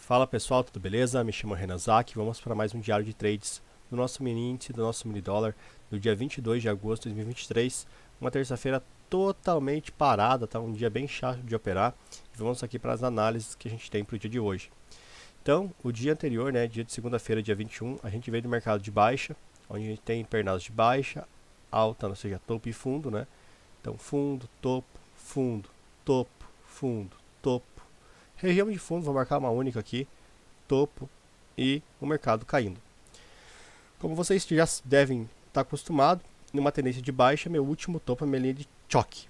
Fala pessoal, tudo beleza? Me chamo Renan Zak, vamos para mais um diário de trades do nosso mini índice, do nosso mini dólar, do dia 22 de agosto de 2023, uma terça-feira totalmente parada, tá? Um dia bem chato de operar, e vamos aqui para as análises que a gente tem para o dia de hoje. Então, o dia anterior, né, dia de segunda-feira, dia 21, a gente veio do mercado de baixa, onde a gente tem pernadas de baixa, alta, ou seja, topo e fundo, né? Então, fundo, topo, fundo, topo, fundo, topo. Região de fundo, vou marcar uma única aqui, topo e o mercado caindo. Como vocês já devem estar acostumados, numa tendência de baixa, meu último topo é minha linha de choque.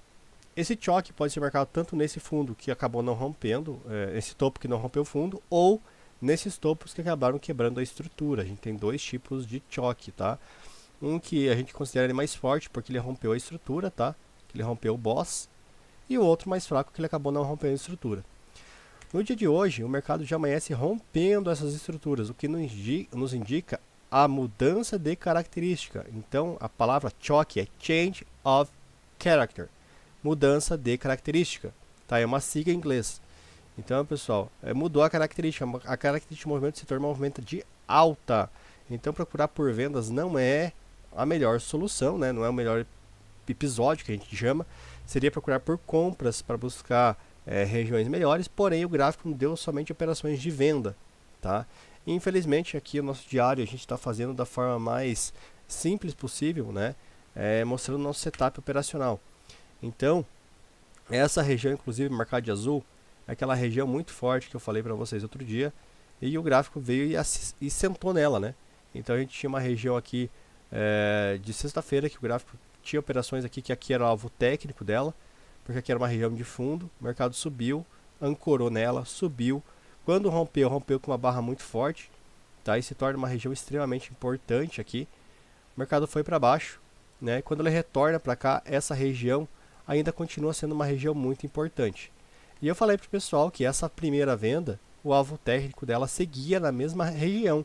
Esse choque pode ser marcado tanto nesse fundo que acabou não rompendo, esse topo que não rompeu o fundo, ou nesses topos que acabaram quebrando a estrutura. A gente tem dois tipos de choque, tá? Um que a gente considera ele mais forte porque ele rompeu a estrutura, tá? Ele rompeu o boss. E o outro mais fraco que ele acabou não rompendo a estrutura. No dia de hoje, o mercado já amanhece rompendo essas estruturas, o que nos indica a mudança de característica. Então, a palavra choque é Change of Character, mudança de característica. Tá? É uma sigla em inglês. Então, pessoal, mudou a característica. A característica do movimento se torna um movimento de alta. Então, procurar por vendas não é a melhor solução, né? Não é o melhor episódio que a gente chama. Seria procurar por compras para buscar regiões melhores, porém o gráfico não deu somente operações de venda, tá? Infelizmente aqui o nosso diário a gente está fazendo da forma mais simples possível, né? Mostrando o nosso setup operacional. Então, essa região, inclusive marcada de azul, é aquela região muito forte que eu falei para vocês outro dia, e o gráfico veio e sentou nela, né? Então a gente tinha uma região aqui de sexta-feira que o gráfico tinha operações aqui, que aqui era o alvo técnico dela, porque aqui era uma região de fundo, o mercado subiu, ancorou nela, subiu, quando rompeu, rompeu com uma barra muito forte, tá? E se torna uma região extremamente importante aqui, o mercado foi para baixo, né? E quando ele retorna para cá, essa região ainda continua sendo uma região muito importante. E eu falei para o pessoal que essa primeira venda, o alvo técnico dela seguia na mesma região,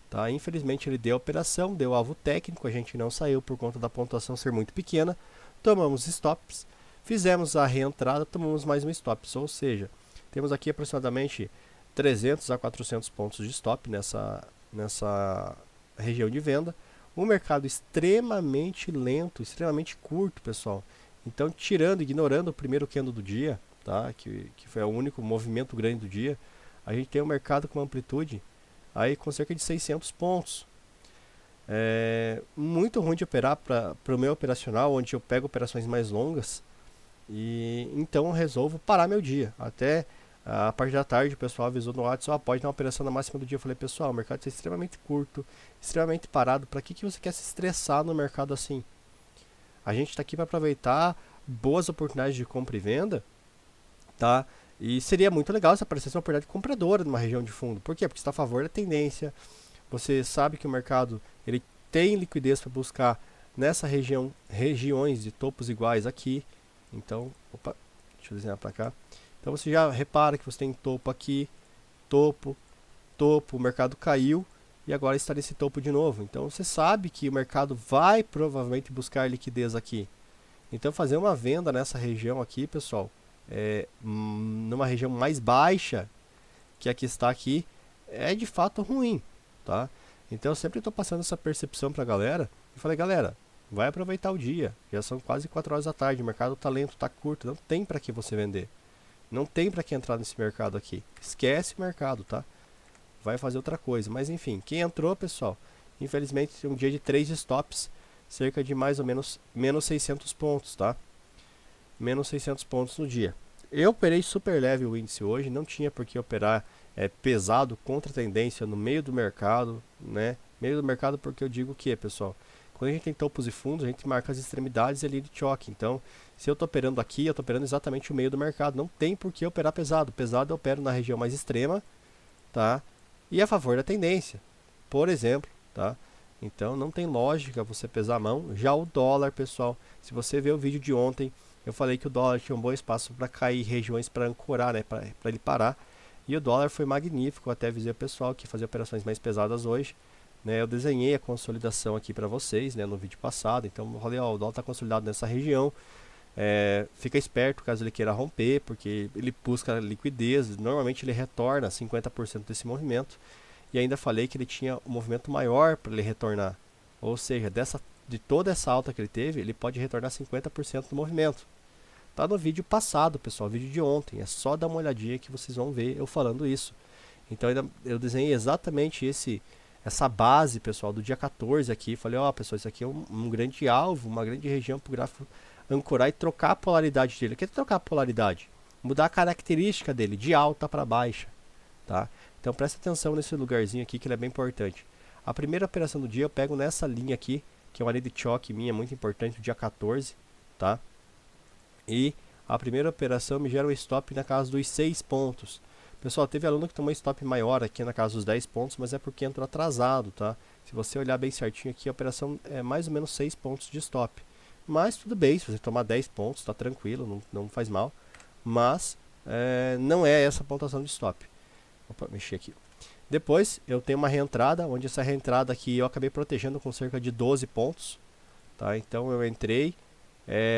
tá? Infelizmente ele deu a operação, deu o alvo técnico, a gente não saiu por conta da pontuação ser muito pequena, tomamos stops, fizemos a reentrada, tomamos mais um stop, ou seja, temos aqui aproximadamente 300 a 400 pontos de stop nessa região de venda. Um mercado extremamente lento, extremamente curto, pessoal. Então, ignorando o primeiro candle do dia, tá? que foi o único movimento grande do dia, a gente tem um mercado com uma amplitude aí com cerca de 600 pontos. Muito ruim de operar para o meu operacional, onde eu pego operações mais longas. E então eu resolvo parar meu dia. Até a parte da tarde o pessoal avisou no WhatsApp, pode dar uma operação na máxima do dia. Eu falei, pessoal, o mercado está extremamente curto, extremamente parado. Para que você quer se estressar no mercado assim? A gente está aqui para aproveitar boas oportunidades de compra e venda, tá? E seria muito legal se aparecesse uma oportunidade compradora numa região de fundo. Por quê? Porque está a favor da tendência. Você sabe que o mercado ele tem liquidez para buscar nessa regiões de topos iguais aqui. Então, opa, deixa eu desenhar para cá. Então você já repara que você tem topo aqui, topo, topo, o mercado caiu e agora está nesse topo de novo. Então você sabe que o mercado vai provavelmente buscar liquidez aqui. Então fazer uma venda nessa região aqui, pessoal, numa região mais baixa que a que está aqui, é de fato ruim, tá? Então eu sempre estou passando essa percepção para a galera e falei, galera, vai aproveitar o dia, já são quase 4 horas da tarde, o mercado está lento, está curto, não tem para que você vender. Não tem para que entrar nesse mercado aqui. Esquece o mercado, tá? Vai fazer outra coisa. Mas enfim, quem entrou, pessoal, infelizmente tem um dia de 3 stops, cerca de mais ou menos menos 600 pontos, tá? Menos 600 pontos no dia. Eu operei super leve o índice hoje, não tinha por que operar pesado contra a tendência no meio do mercado, né? Meio do mercado porque eu digo que, pessoal, quando a gente tem topos e fundos, a gente marca as extremidades ali de choque. Então, se eu estou operando aqui, eu estou operando exatamente o meio do mercado. Não tem por que operar pesado. Pesado eu opero na região mais extrema, tá? E a favor da tendência, por exemplo, tá? Então, não tem lógica você pesar a mão. Já o dólar, pessoal, se você ver o vídeo de ontem, eu falei que o dólar tinha um bom espaço para cair, regiões para ancorar, né? Para ele parar. E o dólar foi magnífico. Eu até avisei o pessoal que fazia operações mais pesadas hoje. Né, eu desenhei a consolidação aqui para vocês, né, no vídeo passado. Então, eu falei, ó, o dólar está consolidado nessa região. Fica esperto caso ele queira romper, porque ele busca liquidez, normalmente ele retorna 50% desse movimento. E ainda falei que ele tinha um movimento maior para ele retornar. Ou seja, de toda essa alta que ele teve, ele pode retornar 50% do movimento. Tá no vídeo passado, pessoal, vídeo de ontem. É só dar uma olhadinha que vocês vão ver eu falando isso. Então eu desenhei exatamente essa base, pessoal, do dia 14 aqui. Falei, ó, pessoal, isso aqui é um grande alvo, uma grande região para o gráfico ancorar e trocar a polaridade dele. O que é trocar a polaridade? Mudar a característica dele, de alta para baixa, tá? Então presta atenção nesse lugarzinho aqui que ele é bem importante. A primeira operação do dia eu pego nessa linha aqui, que é uma linha de choque minha, muito importante, do dia 14, tá? E a primeira operação me gera um stop na casa dos 6 pontos. Pessoal, teve aluno que tomou stop maior aqui na casa dos 10 pontos, mas é porque entrou atrasado, tá? Se você olhar bem certinho aqui, a operação é mais ou menos 6 pontos de stop. Mas tudo bem, se você tomar 10 pontos, tá tranquilo, não faz mal. Mas não é essa a pontuação de stop. Opa, mexi aqui. Depois eu tenho uma reentrada, onde essa reentrada aqui eu acabei protegendo com cerca de 12 pontos. Tá? Então eu entrei,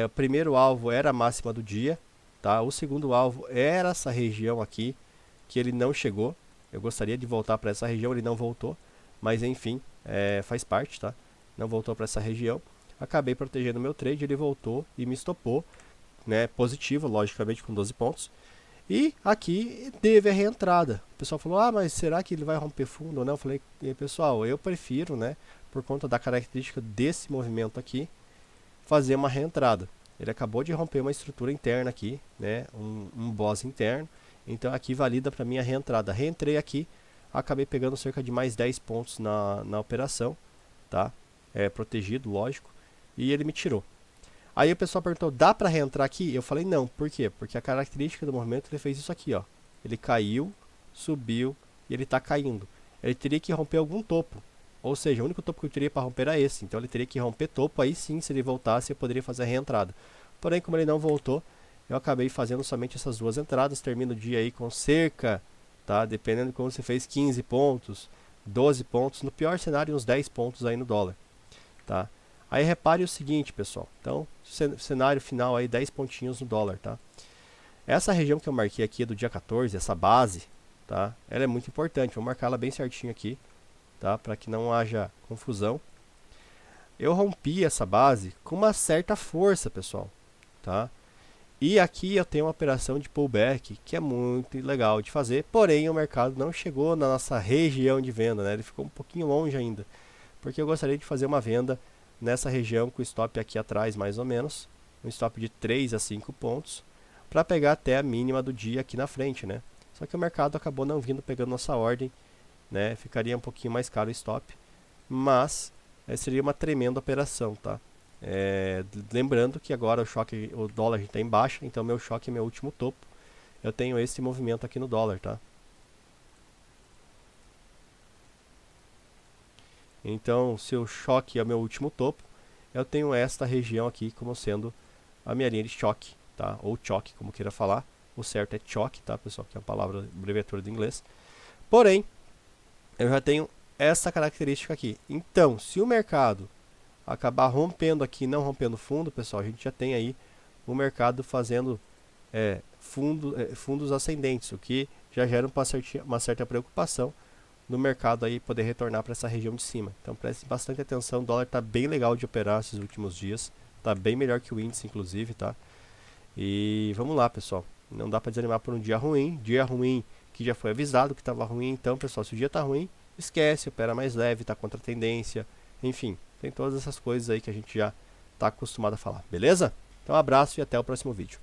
o primeiro alvo era a máxima do dia, tá? O segundo alvo era essa região aqui, que ele não chegou. Eu gostaria de voltar para essa região, ele não voltou, mas enfim, faz parte, tá? Não voltou para essa região. Acabei protegendo meu trade, ele voltou e me estopou, né? Positivo, logicamente, com 12 pontos. E aqui teve a reentrada. O pessoal falou, ah, mas será que ele vai romper fundo ou não? Eu falei, pessoal, eu prefiro, né, por conta da característica desse movimento aqui, fazer uma reentrada. Ele acabou de romper uma estrutura interna aqui, né, um boss interno. Então aqui valida para mim a reentrada. Reentrei aqui, acabei pegando cerca de mais 10 pontos na operação, tá? Protegido, lógico. E ele me tirou. Aí o pessoal perguntou, dá para reentrar aqui? Eu falei não, por quê? Porque a característica do movimento ele fez isso aqui, ó. Ele caiu, subiu e ele está caindo. Ele teria que romper algum topo. Ou seja, o único topo que eu teria para romper era esse. Então ele teria que romper topo, aí sim, se ele voltasse, eu poderia fazer a reentrada. Porém, como ele não voltou, eu acabei fazendo somente essas duas entradas. Termino o dia aí com cerca, tá? Dependendo de como você fez, 15 pontos, 12 pontos. No pior cenário, uns 10 pontos aí no dólar, tá? Aí repare o seguinte, pessoal. Então, cenário final aí, 10 pontinhos no dólar, tá? Essa região que eu marquei aqui do dia 14, essa base, tá? Ela é muito importante. Vou marcar ela bem certinho aqui, tá? Para que não haja confusão. Eu rompi essa base com uma certa força, pessoal, tá? E aqui eu tenho uma operação de pullback que é muito legal de fazer, porém o mercado não chegou na nossa região de venda, né? Ele ficou um pouquinho longe ainda, porque eu gostaria de fazer uma venda nessa região com o stop aqui atrás mais ou menos, um stop de 3 a 5 pontos, para pegar até a mínima do dia aqui na frente, né? Só que o mercado acabou não vindo pegando nossa ordem, né? Ficaria um pouquinho mais caro o stop, mas seria uma tremenda operação, tá? Lembrando que agora o dólar está em baixa, então meu choque é meu último topo. Eu tenho esse movimento aqui no dólar, tá? Então, se o choque é o meu último topo, eu tenho esta região aqui como sendo a minha linha de choque, tá? Ou choque, como queira falar. O certo é choque, tá, pessoal? Que é a palavra abreviatura do inglês. Porém, eu já tenho essa característica aqui. Então, se o mercado acabar rompendo aqui, não rompendo fundo, pessoal, a gente já tem aí o mercado fazendo fundos ascendentes, o que já gera uma certa preocupação no mercado aí poder retornar para essa região de cima. Então preste bastante atenção, o dólar está bem legal de operar esses últimos dias, está bem melhor que o índice inclusive, tá? E vamos lá, pessoal, não dá para desanimar por um dia ruim que já foi avisado que estava ruim, então pessoal, se o dia está ruim, esquece, opera mais leve, está contra a tendência, enfim, tem todas essas coisas aí que a gente já está acostumado a falar, beleza? Então um abraço e até o próximo vídeo.